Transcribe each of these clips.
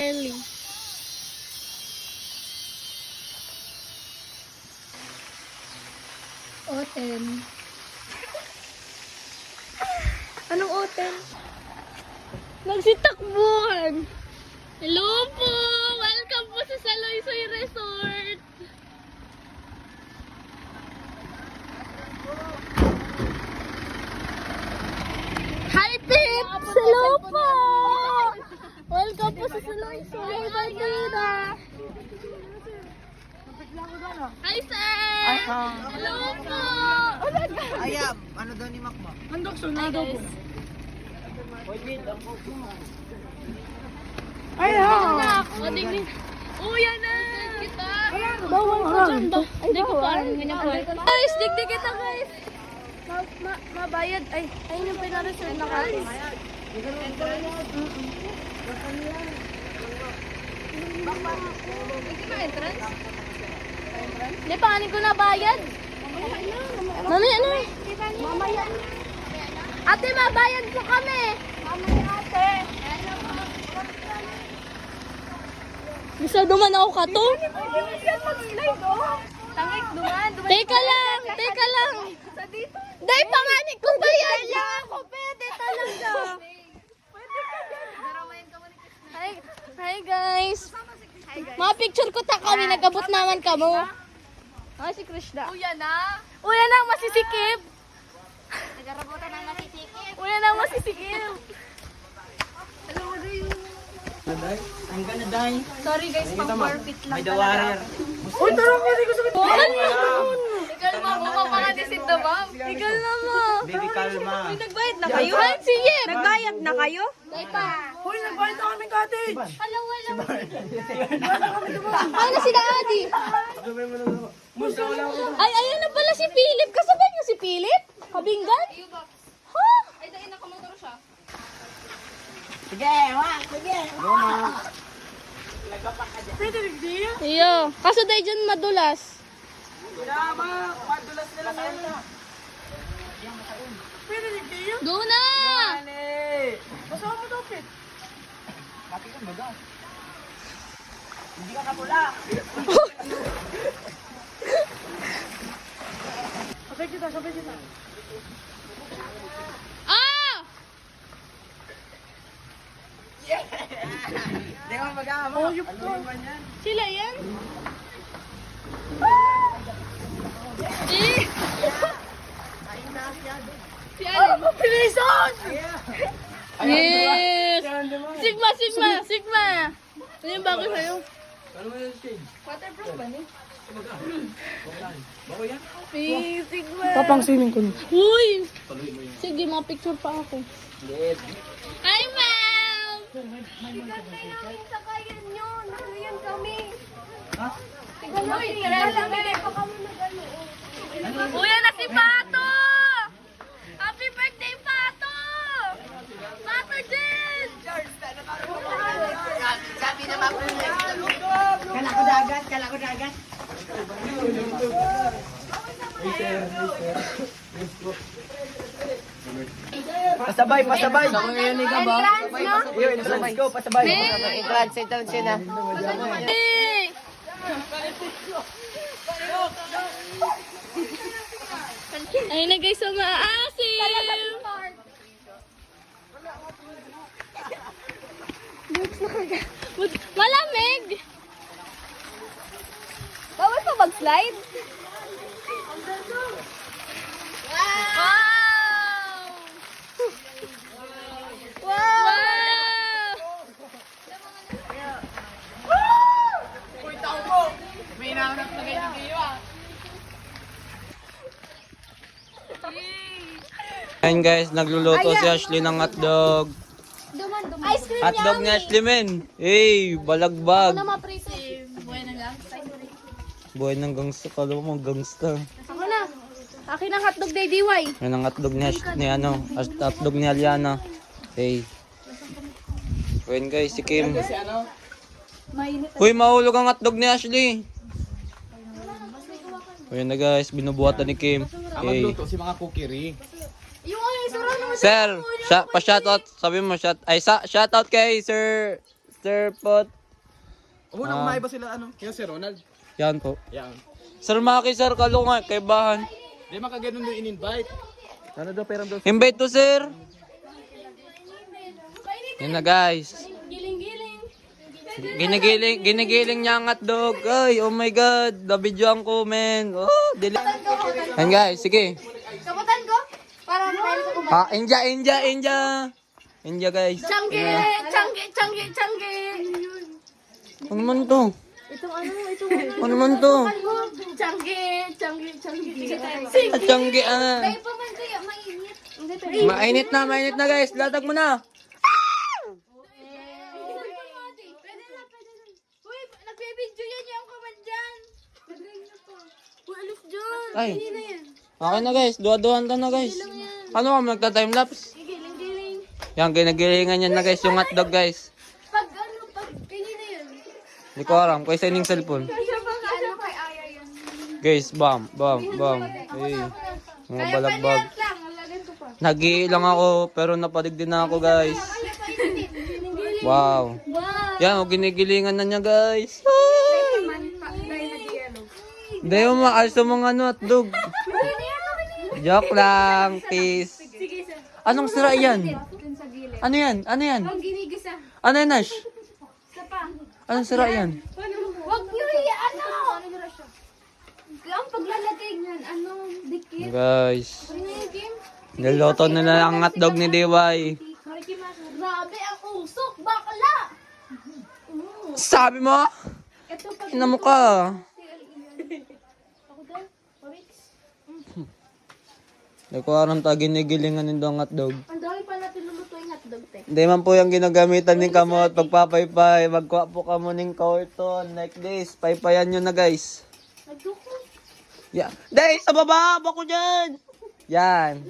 Ellie. Oten. Anong oten? Nagsitakbuhan. Hello po! Welcome po sa Saloysoy Resort. Hi, Pips! Hello po! Welcome po sa Saloysoy Partida. Hi, sir! Hello po! Ay, ano daw ni Makma? Handok sunado po. Ay, ha! Oh, yan na! Bawal ko dyan ba? Hindi ko pa. Guys, digdig kita, guys! Mabayad. Ay, ayun yung pinareserve na guys. Hindi ba entrance? Hindi, panganin ko na bayad. Mamaya na. Mamaya. Ate, mabayad po kami. Mamaya, ate. Bisa duman ako kato. Tangik, duman. Teka lang, teka lang. Dahil panganin ko bayad. Ako, pwede talaga. Hi guys. Mga picture ko ta kami, nagabot naman kamo. Ah, si Krishna. Uya na. Uya na, masisikip. Nagarabutan ng masisikip. Uya na, masisikip. Ang ganda dahil. Sorry guys, pang-forfeit lang May the warrior. Uy, tarong ko, hindi ko sakit. Ikaw mo, mapapakadisit na ba? Ikaw na mo. Baby kalma. Nagbayad na kayo? Hi, si Yep. Nagbayad na kayo? Uy, nagbayad na kami cottage. Alam, wala. Ay, na sila Adi. Ay, ayun na pala si Philip. Kasabay niyo si Philip? Kabinggan? Ha? Ay, dahil nakamotor siya. Sige, wak, sige. Iyo. Kaso dahil dyan madulas. Madulas na lang yan. Doon na! Masama mo daw, Pit. Bakit ka baga? Hindi ka kapula. Sabay kita. Ah! Hindi ka baga, mo. Oh, yung yan. Sila yan? Eh! Si Alin? Pilisan! Yes! Sigma! Ano yung bago sa'yo? Waterproof ba ni? Eh, Sigma! Papang swimming ko. Uy! Sige, mga picture pa ako. Hi, ma'am! Gantay namin sa kayan nyo. Nakayan kami. Ha? Tignan mo, tingnan namin. Pa kami nag-ano. Uy, na si Pato! Happy birthday, Pato! Pato Jen! Sabi na Makma. Kala ko dagat. Pasabay. Entrance, no? Iyo, let's go, pasabay. Entrance, sit down siya na. Hey! Ayun na guys, so maasim! Malamig! Bawal pa mag-slide? Wow! May naunap na kayo kayo ah. Ayan guys, nagluluto si Ashley ng hotdog. Ice cream Hotdog ni Ashley men. Hey, balagbag. Maprito. Buhay na lang. Buhay ng gangsta. Kala mo gangsta. Ako na. Akin ang hotdog day DY. Yan ang hotdog hotdog ni Aliana. Hey. Ayan guys, si Kim. Uy, mahulog ang hotdog ni Ashley. Ayan na guys, binubuhatan ni Kim. Hey. Si mga kukiri. Yung ano, isura naman. Sir, pa-shoutout. Sabi mo, shoutout kay Sir Pot. Unang kumain ba sila ano? Yan si Ronald. Yan po. Yan. Sir Maki, sir, kalungan, kay Bahan. Di makaganon doon in-invite. Ano daw pera daw? Invite to, sir. Yan na, guys. Giling-giling. Ginigiling niya ang hotdog. Ay, oh my God. Nabidyoan ko, men. Oh, dili. Yan, guys, sige. Kamutan ko? Para pwede ko Ha, India, guys. Changge! Changge! Ano man to? Itong ano? Ano man to? Changge! Sige tayo. At tiyanggi, ah. Kayo pa man kayo, mainit. Mainit na, guys. Latag mo na. Pwede na. Uy, nagbibidyo yan yung comment dyan. Uy, alis dyan. Ay. Okay na, guys. Duwa-duwan na, guys. Ano ka, magta-timelapse? Giling-giling. Yan, ginagilingan yan na, guys. Yung hotdog, guys. Pag kanina yun. Hindi ko alam. Kaysa ining cellphone. Ano kay Aya yan? Guys, bam. Hey. Mga balagbag. Lang, lagyan ko pa. Nag-iilang ako, pero napadig din na ako, guys. Wow. Yan, o ginigilingan na niya, guys. Hindi mo maalis sa mga ano, hotdog. Joke lang, peace. Anong sira yan? Ano yan? Ang ginigisa. Ano yan, Ash? Isa pa. Anong sira yan? Huwag nyo ano? Ang paglalagay niyan, dikit. Guys, Ano yung game? niloto nila ang hotdog ni DY. Grabe ang usok, bakla! Sabi mo? Ito pag Ina mo ka. ako daw, Pawix. Hindi ko aram ta ginigilingan nito ang hotdog. Ang dami pa natin lulutuin hotdog, te. Hindi man po yung ginagamitan ng kamot. Pagpapaypay, magkuha po kamo ng carton like this. Paypayan nyo na, guys. Nagduko. Yeah. Day, sa baba! Bako dyan! Yan.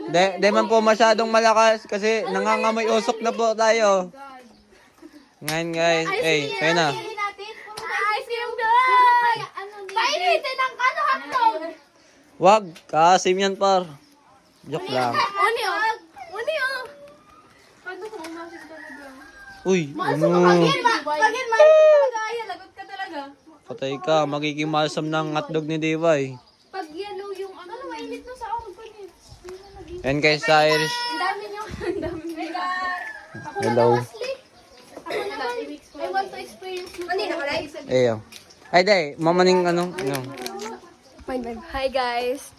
Di man po masyadong malakas kasi nangangamoy usok na po tayo. Ngayon, guys. Eh, kaya na. Pili natin. Ice cream guys! Painitin ang hotdog! Wag, kasim yan, par. Joke lang. Uni, oh! Paano kung umasis ka na dyan? Uy, ano? Pagin, talaga. Ayan, lagot ka talaga. Patay ka, magiging masam ng hotdog ni DY. Pag yellow yung ano, mainit na sa ako. Yan, guys, sa Irish. Ang dami niyo. Ang dami niyo. Hello. Ako naman, I want to experience. Kanina ka lang? Ayo. Ay, day, mamaning ano? Ano? Hi guys.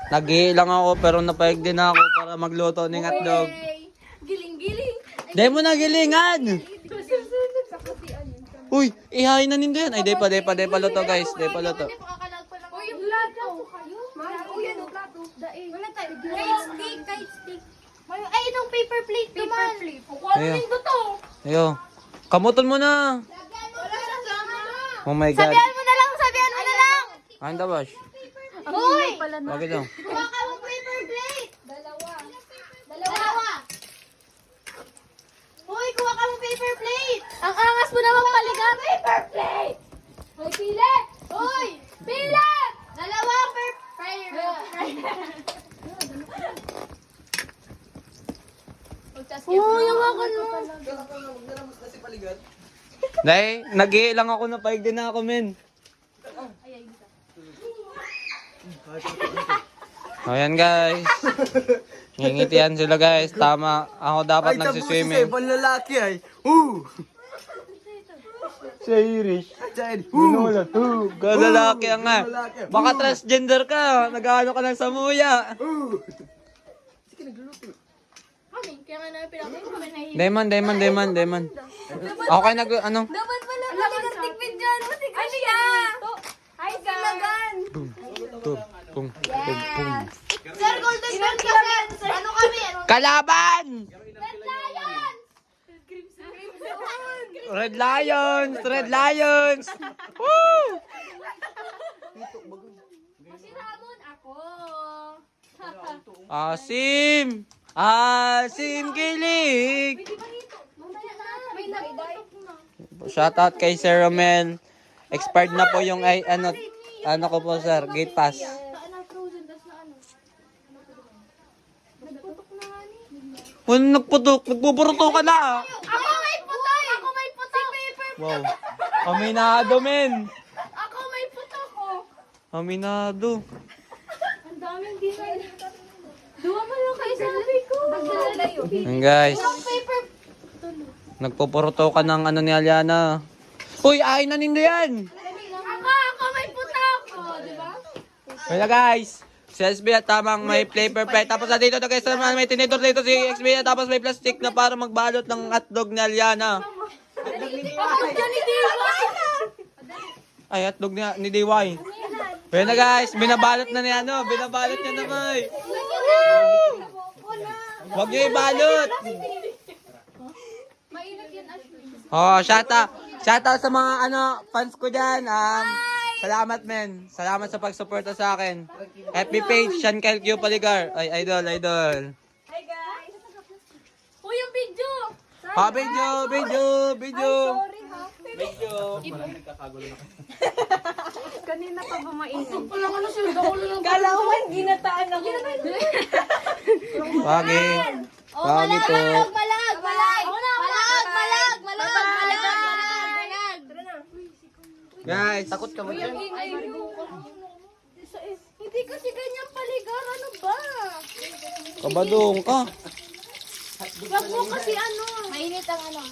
Nag-iilang ako pero napayag din ako para magluto ng hotdog. Giling-giling. Day mo na gilingan! Uy, ihain na nindo yan. Ay, day pa luto, guys. Day pa luto. Uy, yung plato kayo? Uy, ano plato? Daig. Wala tayo. Kite stick. Ay, itong paper plate naman. Paper plate. Ayo. Ano to? Ayo. Kamutan mo na. Wala sa sama. Oh my God. Sabihan mo na lang. Kain da, Bash. Uy! Bakit lang? Kuha ka mo paper plate. Dalawa. Uy, kuha ka mo paper plate. Ang angas mo naman paligat. Paper plate. Uy, pili. Uy, pili. Dalawang paper. Uy, hawakan mo. Day, nag-iilang ako na paig din na ako, men. Ayan, guys. Ngingitian sila, guys. Tama. Ako dapat nagsiswimming. Ibang lalaki ay. Sa Irish. Diyan. Binulat. Lalaki ang nga. Baka transgender ka. Nag-ano ka ng samuya. Kaya nga namin pinakita. Demon. Ako kayo ano? Dapat pala maligastik dyan. Matigas siya. Ay, silagan. Pum. Sir, golden bell kasi. Ano kami? Kalaban! Red Lion. Red Lions! Woo! Kasi hamon ako. Asim kilig! Mamaya na. May nagday. Shoutout kay Sir Romel. Expired na po yung ano ko po, sir, gate pass. Frozen, tas na ano. Wala nagputok. Nagpupuruto ka na. Ako may putok! Ako may putok! Si paper. Wow. Aminado, men. Ako may putok ko. Aminado. Ang daming design. Duwa mo yung kay sabi ko. Magdalayo. Yan guys. Paper. Nagpupuruto ka ng ano ni Aliana. Uy, ay na nindo yan. Ako may putok ko. Diba? Kaya guys. Si SB at tamang may flavor plate. Tapos na dito guys naman may tinidor dito si SB. Tapos may plastic na para magbalot ng hotdog ni Aliana. Ay, hotdog ni DY. Kaya na guys, binabalot na ni ano. Binabalot niya na boy. Huwag niyo ibalot. Oh, shout out sa mga ano fans ko diyan. Salamat men. Salamat sa pagsuporta sa akin. FB page Sean Kyle Q Paligar. Ay, idol. Uy, yung video. Video. Kanina pa ba mainit? Kala ko man, ginataan ako. Wagi. Wagi to. Guys, takot ka mo dyan? Hindi kasi ganyan paligar. Ano ba? Kabadong ka. Wag mo kasi ano. Mainit ang ano.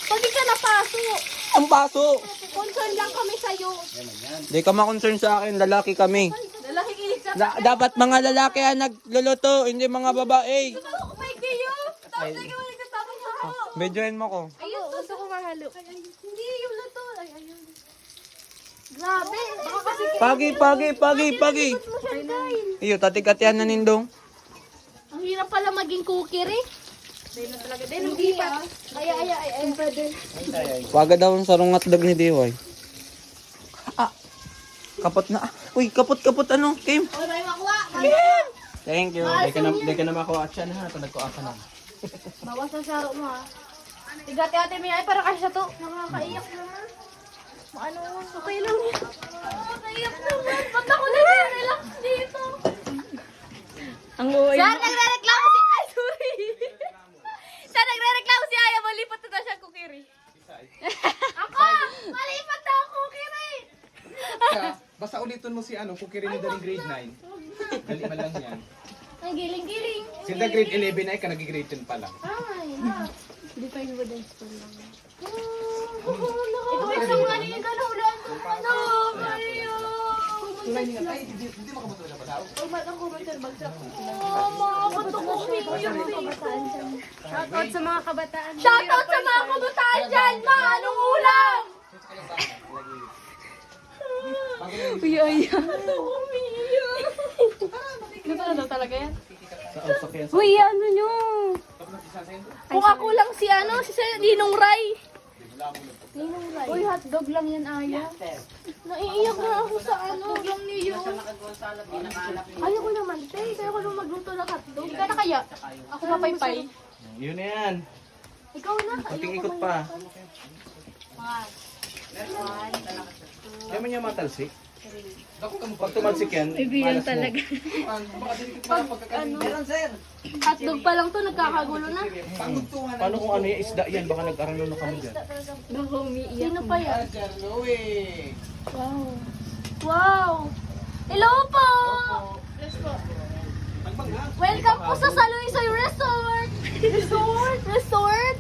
Pag di ka napaso, Ang paso. concern lang kami sa'yo. Di ka ma-concern sa akin, lalaki kami. Lalaki kilig sa Dapat mga lalaki ang nagluluto, hindi mga babae. may kayo. Tapos ikaw ulit tapos ako. Medyoin mo ko. Ayun, gusto ko mahalo. Hindi yung luto. Ay, ayun. Grabe. Baka kasi Pagi. mo siya, Kyle. Iyo, tatikatihan na nindong. Ang hirap pala maging cooker eh. Hindi pa. Ay, pwede. Waga daw ang sarong hotdog ni DY. Kapot na. Uy, kapot ano, Kim? Oy, may makuha. Thank you. Di ka na makuha at siya na. Ito nagkuha ka na. Bawas ang saro mo ha. Tigati-ate mo ay para kasi to. Nakakaiyak naman. Ano, okay lang yan. Nakakaiyak naman. Ba't ako nare-relax dito? Ang uwi. Saan nagre-reklamo si... Ay, sorry. Saan nagre-reklamo si Aya? Malipat na siya kukiri. Ako! Malipat na ako kukiri! Basta ulitin mo si ano, kukirin ni daling grade 9. Kalima lang yan. Ang giling-giling. Sinta grade 11 ay ka nag-grade 10 pa lang. Ay. Define mo din school lang. Ito ay isang ano yung kanulan. Ano? Ayaw. Shoutout sa mga kabataan. Shoutout sa mga kabataan dyan! Ma, anong ulam? Uy, ay. Ano talaga yan? Uy, ano nyo? Kung ako lang si ano, si Ninong Ray. Uy, hotdog lang yan, Aya. Naiiyak na ako sa ano. Lang niyo. Ayoko naman, te. Kaya ko nung magluto ng hotdog. Ikaw na kaya? Ako mapaypay. Yun na yan. Ikaw na. Kunting ikot pa. Yaman niya matalsik. Pag tumalsik yan, malas mo. Hotdog pa lang to, nagkakagulo na. Paano kung ano yung isda yan? Baka nag-aralo na kami dyan. Baka umiiyak. Sino pa yan? Wow! Hello po! Welcome po sa Saloy Resort! Resort?